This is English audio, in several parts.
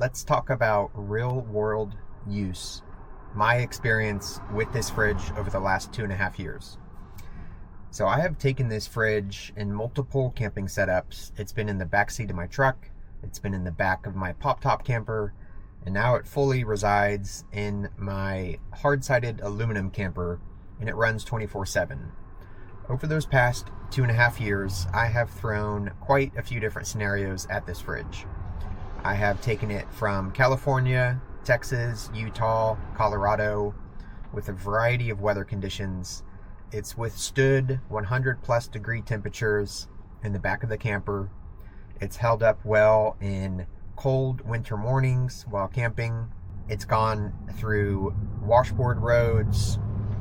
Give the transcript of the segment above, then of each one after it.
let's talk about real world use. My experience with this fridge over the last 2.5 years. So I have taken this fridge in multiple camping setups. It's been in the backseat of my truck. It's been in the back of my pop-top camper. And now it fully resides in my hard-sided aluminum camper, and it runs 24/7. Over those past 2.5 years, I have thrown quite a few different scenarios at this fridge. I have taken it from California, Texas, Utah, Colorado, with a variety of weather conditions. It's withstood 100 plus degree temperatures in the back of the camper. It's held up well in cold winter mornings while camping. It's gone through washboard roads,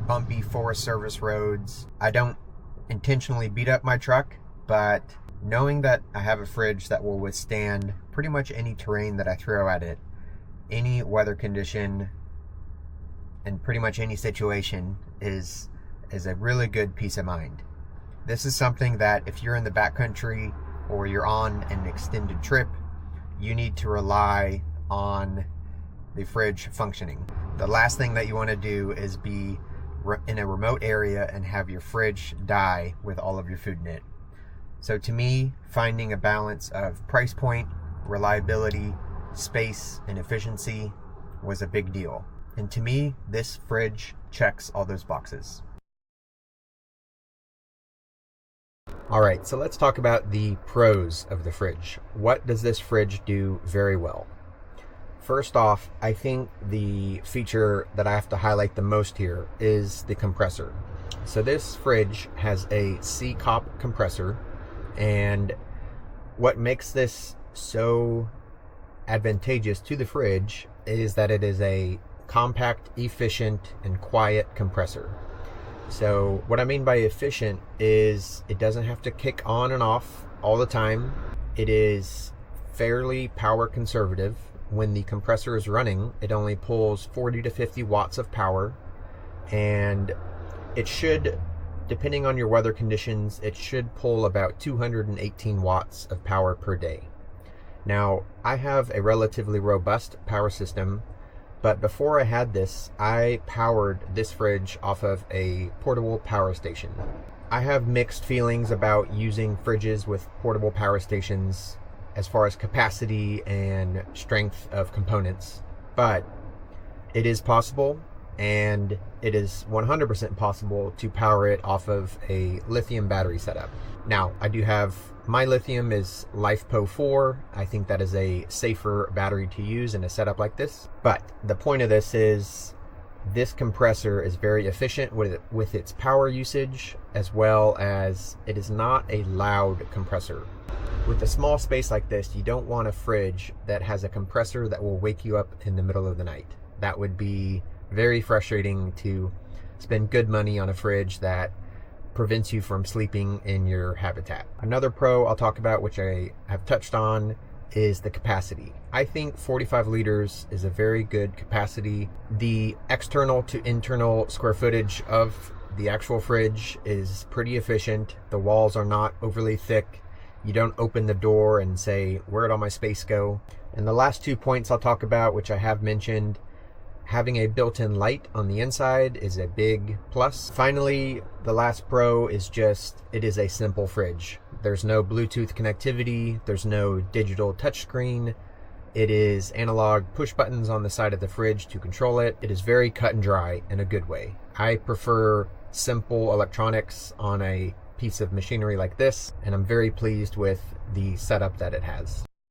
bumpy Forest Service roads. I don't intentionally beat up my truck, but knowing that I have a fridge that will withstand pretty much any terrain that I throw at it, any weather condition, and pretty much any situation is a really good peace of mind. This is something that if you're in the backcountry or you're on an extended trip, you need to rely on the fridge functioning. The last thing that you want to do is be in a remote area and have your fridge die with all of your food in it. So to me, finding a balance of price point, reliability, space, and efficiency was a big deal. And to me, this fridge checks all those boxes. All right, so let's talk about the pros of the fridge. What does this fridge do very well? First off, I think the feature that I have to highlight the most here is the compressor. So this fridge has a C-COP compressor, and what makes this so advantageous to the fridge is that it is a compact, efficient, and quiet compressor. So what I mean by efficient is it doesn't have to kick on and off all the time. It is fairly power conservative. When the compressor is running, it only pulls 40 to 50 watts of power, and it should, depending on your weather conditions, it should pull about 218 watts of power per day. Now, I have a relatively robust power system, but before I had this, I powered this fridge off of a portable power station. I have mixed feelings about using fridges with portable power stations as far as capacity and strength of components, but it is possible, and it is 100% possible to power it off of a lithium battery setup. Now, I do have, my lithium is LiFePO4. I think that is a safer battery to use in a setup like this. But the point of this is this compressor is very efficient with its power usage, as well as it is not a loud compressor. With a small space like this, you don't want a fridge that has a compressor that will wake you up in the middle of the night. That would be very frustrating to spend good money on a fridge that prevents you from sleeping in your habitat. Another pro I'll talk about, which I have touched on, is the capacity. I think 45 liters is a very good capacity. The external to internal square footage of the actual fridge is pretty efficient. The walls are not overly thick. You don't open the door and say, where'd all my space go? And the last 2 points I'll talk about, which I have mentioned, having a built-in light on the inside is a big plus. Finally, the last pro is just, it is a simple fridge. There's no Bluetooth connectivity. There's no digital touchscreen. It is analog push buttons on the side of the fridge to control it. It is very cut and dry in a good way. I prefer simple electronics on a piece of machinery like this, and I'm very pleased with the setup that it has.